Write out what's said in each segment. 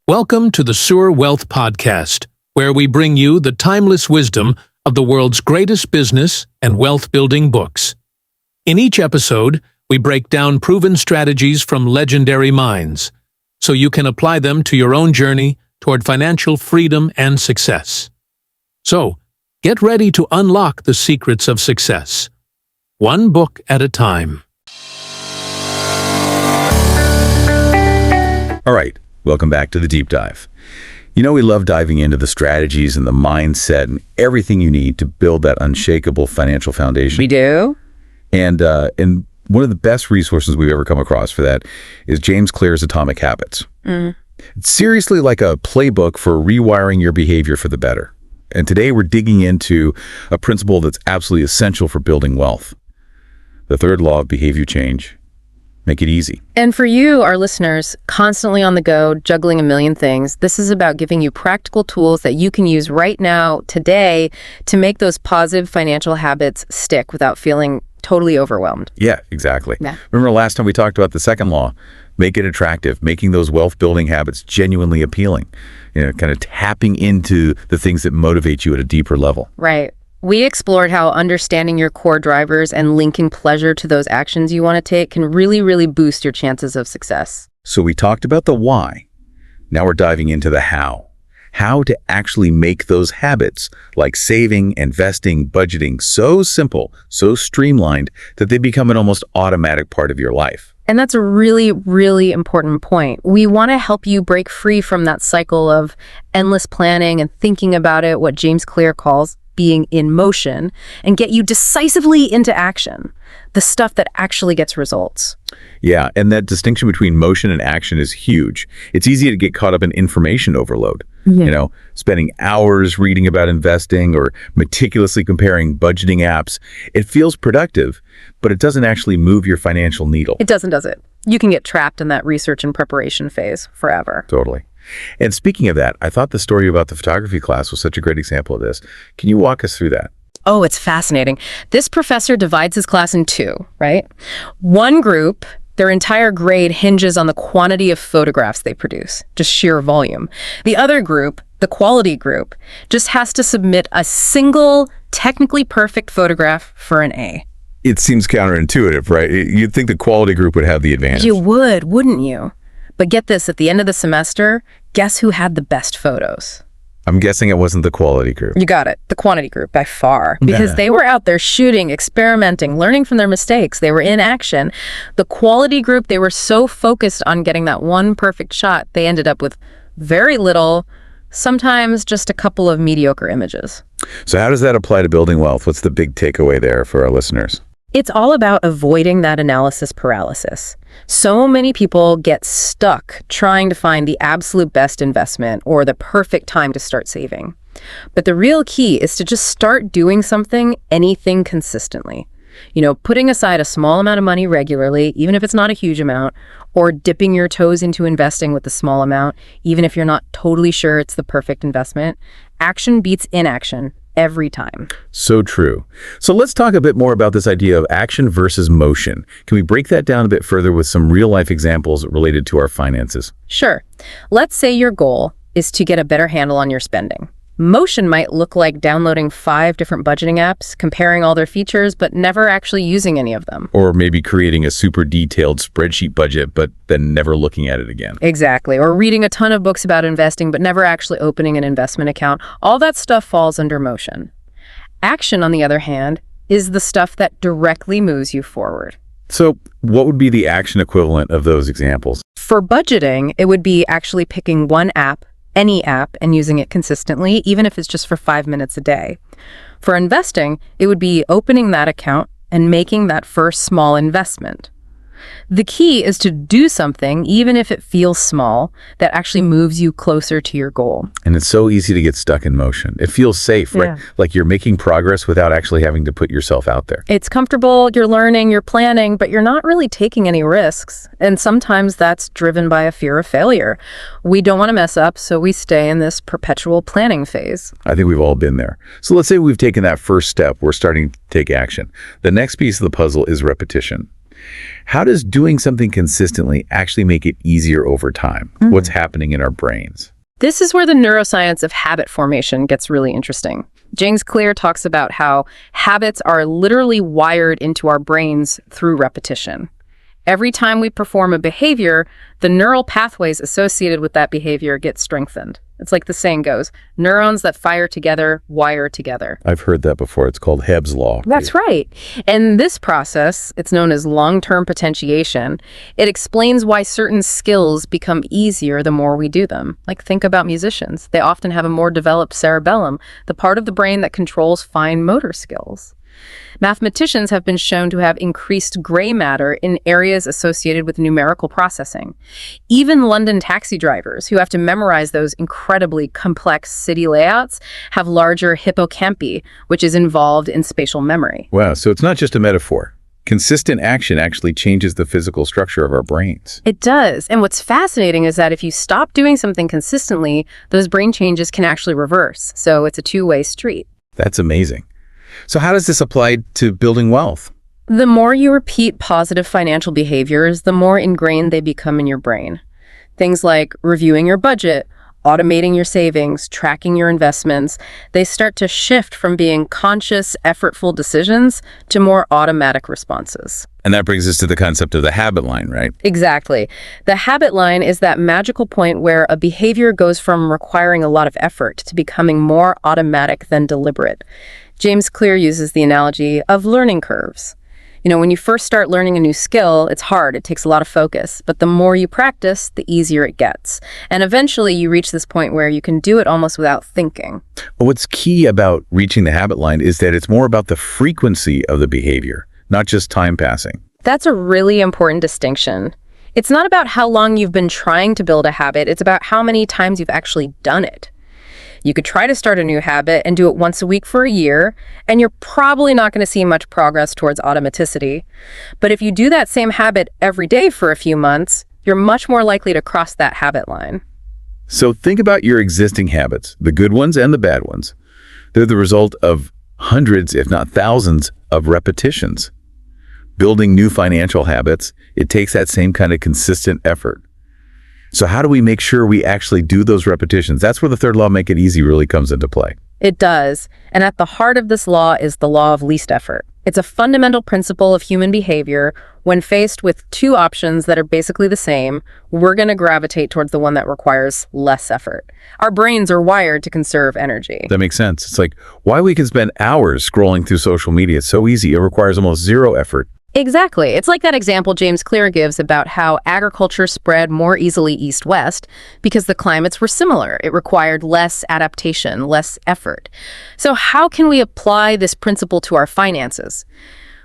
Welcome to the SuReWealthPodcast, where we bring you the timeless wisdom of the world's greatest business and wealth-building books. In each episode, we break down proven strategies from legendary minds, so you can apply them to your own journey toward financial freedom and success. So, get ready to unlock the secrets of success, one book at a time. All right, welcome back to the Deep Dive. You know, we love diving into the strategies and the mindset and everything you need to build that unshakable financial foundation. We do? And one of the best resources we've ever come across for that is James Clear's Atomic Habits. It's seriously like a playbook for rewiring your behavior for the better. And today we're digging into a principle that's absolutely essential for building wealth. The third law of behavior change. Make it easy. And for you, our listeners, constantly on the go, juggling a million things, this is about giving you practical tools that you can use right now, today, to make those positive financial habits stick without feeling totally overwhelmed. Yeah, exactly. Yeah. Remember last time we talked about the second law, make it attractive, making those wealth-building habits genuinely appealing, kind of tapping into the things that motivate you at a deeper level. Right. We explored how understanding your core drivers and linking pleasure to those actions you want to take can really, really boost your chances of success. So we talked about the why. Now we're diving into the how. How to actually make those habits, like saving, investing, budgeting, so simple, so streamlined that they become an almost automatic part of your life. And that's a really, really important point. We want to help you break free from that cycle of endless planning and thinking about it, what James Clear calls being in motion, and get you decisively into action, the stuff that actually gets results. Yeah, and that distinction between motion and action is huge. It's easy to get caught up in information overload. Spending hours reading about investing or meticulously comparing budgeting apps. It feels productive, but it doesn't actually move your financial needle. It doesn't, does it? You can get trapped in that research and preparation phase forever. Totally. And speaking of that, I thought the story about the photography class was such a great example of this. Can you walk us through that? Oh, it's fascinating. This professor divides his class in two, right? One group, their entire grade hinges on the quantity of photographs they produce, just sheer volume. The other group, the quality group, just has to submit a single, technically perfect photograph for an A. It seems counterintuitive, right? You'd think the quality group would have the advantage. You would, wouldn't you? But get this, at the end of the semester, guess who had the best photos? I'm guessing it wasn't the quality group. You got it. The quantity group, by far. Because they were out there shooting, experimenting, learning from their mistakes. They were in action. The quality group, they were so focused on getting that one perfect shot, they ended up with very little, sometimes just a couple of mediocre images. So how does that apply to building wealth? What's the big takeaway there for our listeners? It's all about avoiding that analysis paralysis. So many people get stuck trying to find the absolute best investment or the perfect time to start saving. But the real key is to just start doing anything consistently. Putting aside a small amount of money regularly, even if it's not a huge amount, or dipping your toes into investing with a small amount, even if you're not totally sure it's the perfect investment. Action beats inaction every time. So true. So let's talk a bit more about this idea of action versus motion. Can we break that down a bit further with some real-life examples related to our finances? Sure. Let's say your goal is to get a better handle on your spending. Motion might look like downloading 5 different budgeting apps, comparing all their features, but never actually using any of them. Or maybe creating a super detailed spreadsheet budget, but then never looking at it again. Exactly. Or reading a ton of books about investing, but never actually opening an investment account. All that stuff falls under motion. Action, on the other hand, is the stuff that directly moves you forward. So what would be the action equivalent of those examples? For budgeting, it would be actually picking one app, any app, and using it consistently, even if it's just for 5 minutes a day. For investing, it would be opening that account and making that first small investment. The key is to do something, even if it feels small, that actually moves you closer to your goal. And it's so easy to get stuck in motion. It feels safe, right? Like you're making progress without actually having to put yourself out there. It's comfortable, you're learning, you're planning, but you're not really taking any risks. And sometimes that's driven by a fear of failure. We don't want to mess up, so we stay in this perpetual planning phase. I think we've all been there. So let's say we've taken that first step. We're starting to take action. The next piece of the puzzle is repetition. How does doing something consistently actually make it easier over time? What's happening in our brains? This is where the neuroscience of habit formation gets really interesting. James Clear talks about how habits are literally wired into our brains through repetition. Every time we perform a behavior, the neural pathways associated with that behavior get strengthened. It's like the saying goes, neurons that fire together wire together. I've heard that before. It's called Hebb's Law. That's right. And this process, it's known as long-term potentiation. It explains why certain skills become easier the more we do them. Like think about musicians. They often have a more developed cerebellum, the part of the brain that controls fine motor skills. Mathematicians have been shown to have increased gray matter in areas associated with numerical processing. Even London taxi drivers, who have to memorize those incredibly complex city layouts, have larger hippocampi, which is involved in spatial memory. Wow, so it's not just a metaphor. Consistent action actually changes the physical structure of our brains. It does. And what's fascinating is that if you stop doing something consistently, those brain changes can actually reverse. So it's a two-way street. That's amazing. So how does this apply to building wealth? The more you repeat positive financial behaviors, the more ingrained they become in your brain. Things like reviewing your budget, automating your savings, tracking your investments, they start to shift from being conscious, effortful decisions to more automatic responses. And that brings us to the concept of the habit line, right? Exactly. The habit line is that magical point where a behavior goes from requiring a lot of effort to becoming more automatic than deliberate. James Clear uses the analogy of learning curves. You know, when you first start learning a new skill, it's hard, it takes a lot of focus, but the more you practice, the easier it gets. And eventually you reach this point where you can do it almost without thinking. What's key about reaching the habit line is that it's more about the frequency of the behavior, not just time passing. That's a really important distinction. It's not about how long you've been trying to build a habit, it's about how many times you've actually done it. You could try to start a new habit and do it once a week for a year, and you're probably not going to see much progress towards automaticity. But if you do that same habit every day for a few months, you're much more likely to cross that habit line. So think about your existing habits, the good ones and the bad ones. They're the result of hundreds, if not thousands, of repetitions. Building new financial habits, it takes that same kind of consistent effort. So how do we make sure we actually do those repetitions? That's where the third law, make it easy, really comes into play. It does. And at the heart of this law is the law of least effort. It's a fundamental principle of human behavior. When faced with two options that are basically the same, we're going to gravitate towards the one that requires less effort. Our brains are wired to conserve energy. That makes sense. It's like why we can spend hours scrolling through social media. It's so easy. It requires almost zero effort. Exactly. It's like that example James Clear gives about how agriculture spread more easily east-west because the climates were similar. It required less adaptation, less effort. So how can we apply this principle to our finances?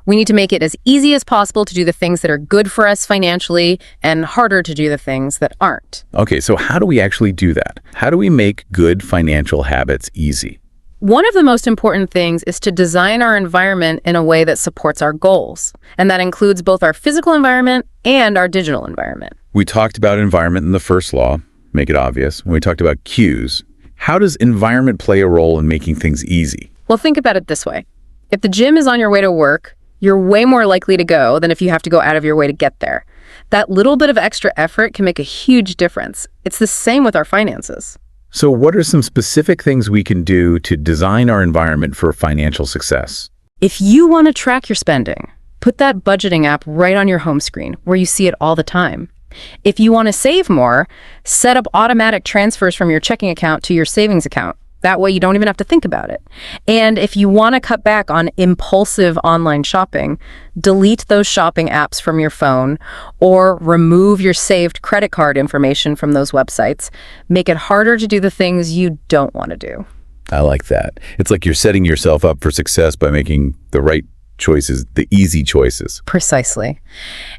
We need to make it as easy as possible to do the things that are good for us financially and harder to do the things that aren't. Okay, so how do we actually do that? How do we make good financial habits easy? One of the most important things is to design our environment in a way that supports our goals. And that includes both our physical environment and our digital environment. We talked about environment in the first law, make it obvious. When we talked about cues, how does environment play a role in making things easy? Well, think about it this way. If the gym is on your way to work, you're way more likely to go than if you have to go out of your way to get there. That little bit of extra effort can make a huge difference. It's the same with our finances. So what are some specific things we can do to design our environment for financial success? If you want to track your spending, put that budgeting app right on your home screen where you see it all the time. If you want to save more, set up automatic transfers from your checking account to your savings account. That way you don't even have to think about it. And if you want to cut back on impulsive online shopping, delete those shopping apps from your phone or remove your saved credit card information from those websites. Make it harder to do the things you don't want to do. I like that. It's like you're setting yourself up for success by making the right choices, the easy choices. Precisely.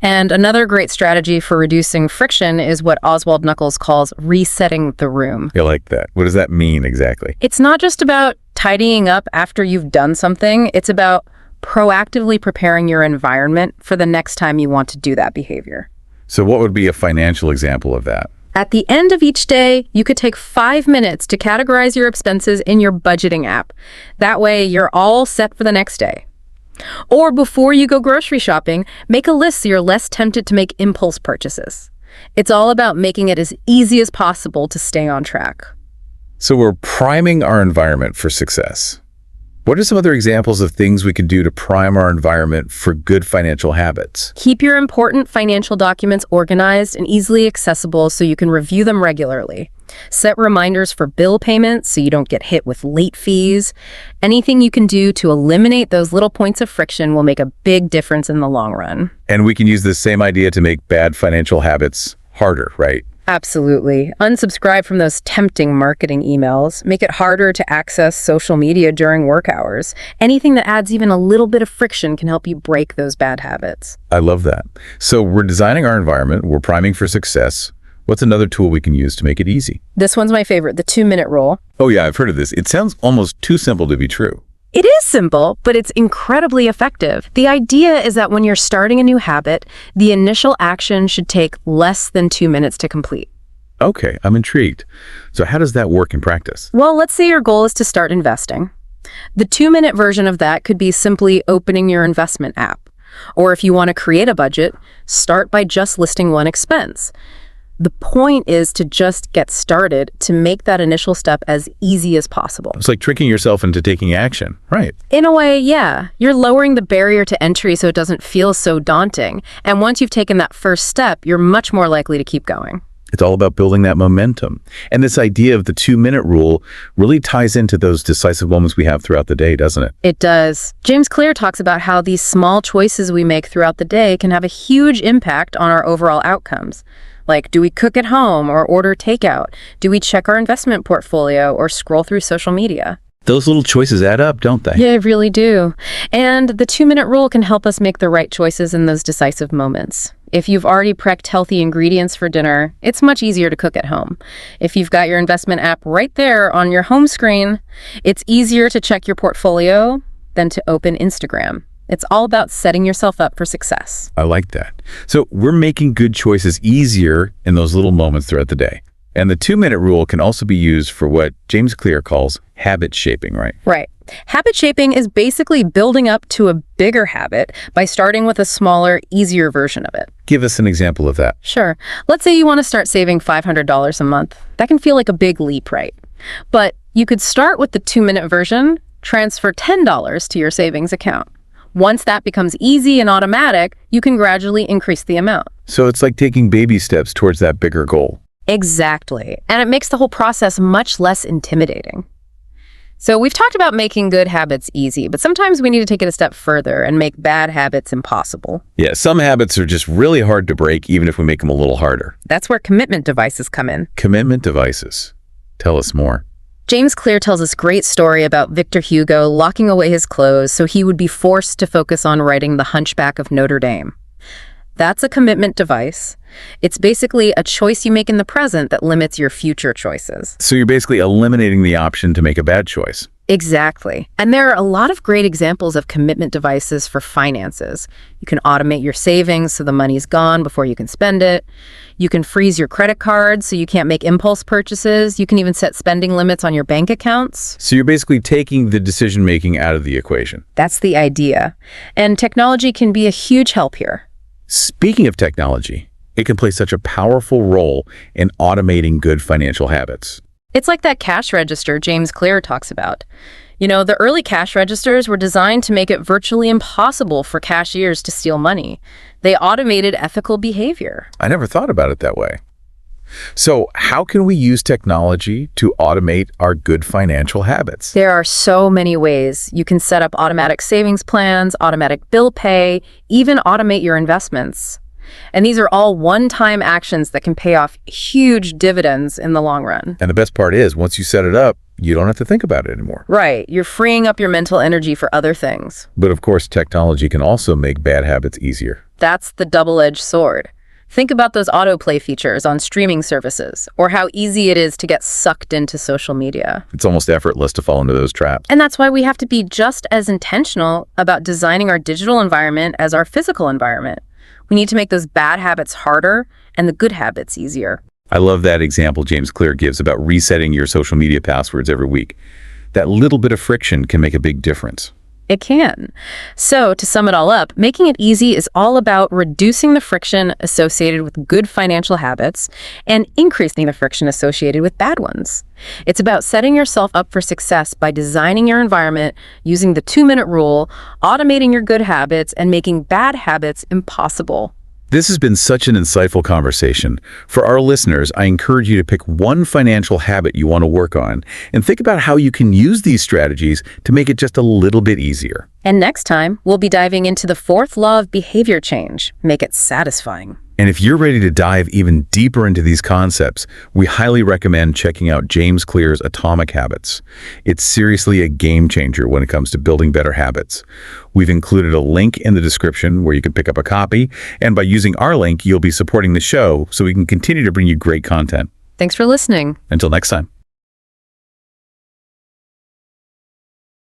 And another great strategy for reducing friction is what Oswald Nuckolls calls resetting the room. I like that. What does that mean exactly? It's not just about tidying up after you've done something. It's about proactively preparing your environment for the next time you want to do that behavior. So what would be a financial example of that? At the end of each day, you could take 5 minutes to categorize your expenses in your budgeting app. That way, you're all set for the next day. Or before you go grocery shopping, make a list so you're less tempted to make impulse purchases. It's all about making it as easy as possible to stay on track. So we're priming our environment for success. What are some other examples of things we can do to prime our environment for good financial habits? Keep your important financial documents organized and easily accessible so you can review them regularly. Set reminders for bill payments so you don't get hit with late fees. Anything you can do to eliminate those little points of friction will make a big difference in the long run. And we can use this same idea to make bad financial habits harder, right? Absolutely. Unsubscribe from those tempting marketing emails. Make it harder to access social media during work hours. Anything that adds even a little bit of friction can help you break those bad habits. I love that. So we're designing our environment, we're priming for success. What's another tool we can use to make it easy? This one's my favorite, the 2-minute rule. Oh yeah, I've heard of this. It sounds almost too simple to be true. It is simple, but it's incredibly effective. The idea is that when you're starting a new habit, the initial action should take less than 2 minutes to complete. Okay, I'm intrigued. So how does that work in practice? Well, let's say your goal is to start investing. The 2-minute version of that could be simply opening your investment app. Or if you want to create a budget, start by just listing one expense. The point is to just get started, to make that initial step as easy as possible. It's like tricking yourself into taking action, right? In a way, yeah. You're lowering the barrier to entry so it doesn't feel so daunting. And once you've taken that first step, you're much more likely to keep going. It's all about building that momentum. And this idea of the 2-minute rule really ties into those decisive moments we have throughout the day, doesn't it? It does. James Clear talks about how these small choices we make throughout the day can have a huge impact on our overall outcomes. Like, do we cook at home or order takeout? Do we check our investment portfolio or scroll through social media? Those little choices add up, don't they? Yeah, they really do. And the 2-minute rule can help us make the right choices in those decisive moments. If you've already prepped healthy ingredients for dinner, it's much easier to cook at home. If you've got your investment app right there on your home screen, it's easier to check your portfolio than to open Instagram. It's all about setting yourself up for success. I like that. So we're making good choices easier in those little moments throughout the day. And the 2-minute rule can also be used for what James Clear calls habit shaping, right? Right. Habit shaping is basically building up to a bigger habit by starting with a smaller, easier version of it. Give us an example of that. Sure. Let's say you want to start saving $500 a month. That can feel like a big leap, right? But you could start with the 2-minute version, transfer $10 to your savings account. Once that becomes easy and automatic, you can gradually increase the amount. So it's like taking baby steps towards that bigger goal. Exactly. And it makes the whole process much less intimidating. So we've talked about making good habits easy, but sometimes we need to take it a step further and make bad habits impossible. Yeah, some habits are just really hard to break, even if we make them a little harder. That's where commitment devices come in. Commitment devices. Tell us more. James Clear tells this great story about Victor Hugo locking away his clothes so he would be forced to focus on writing The Hunchback of Notre Dame. That's a commitment device. It's basically a choice you make in the present that limits your future choices. So you're basically eliminating the option to make a bad choice. Exactly. And there are a lot of great examples of commitment devices for finances. You can automate your savings so the money's gone before you can spend it. You can freeze your credit cards so you can't make impulse purchases. You can even set spending limits on your bank accounts. So you're basically taking the decision-making out of the equation. That's the idea. And technology can be a huge help here. Speaking of technology, it can play such a powerful role in automating good financial habits. It's like that cash register James Clear talks about. You know, the early cash registers were designed to make it virtually impossible for cashiers to steal money. They automated ethical behavior. I never thought about it that way. So how can we use technology to automate our good financial habits? There are so many ways. You can set up automatic savings plans, automatic bill pay, even automate your investments. And these are all one-time actions that can pay off huge dividends in the long run. And the best part is, once you set it up, you don't have to think about it anymore. Right. You're freeing up your mental energy for other things. But of course, technology can also make bad habits easier. That's the double-edged sword. Think about those autoplay features on streaming services, or how easy it is to get sucked into social media. It's almost effortless to fall into those traps. And that's why we have to be just as intentional about designing our digital environment as our physical environment. We need to make those bad habits harder and the good habits easier. I love that example James Clear gives about resetting your social media passwords every week. That little bit of friction can make a big difference. It can. So, to sum it all up, making it easy is all about reducing the friction associated with good financial habits and increasing the friction associated with bad ones. It's about setting yourself up for success by designing your environment, using the 2-minute rule, automating your good habits, and making bad habits impossible. This has been such an insightful conversation. For our listeners, I encourage you to pick one financial habit you want to work on and think about how you can use these strategies to make it just a little bit easier. And next time, we'll be diving into the 4th law of behavior change. Make it satisfying. And if you're ready to dive even deeper into these concepts, we highly recommend checking out James Clear's Atomic Habits. It's seriously a game changer when it comes to building better habits. We've included a link in the description where you can pick up a copy, and by using our link, you'll be supporting the show so we can continue to bring you great content. Thanks for listening. Until next time.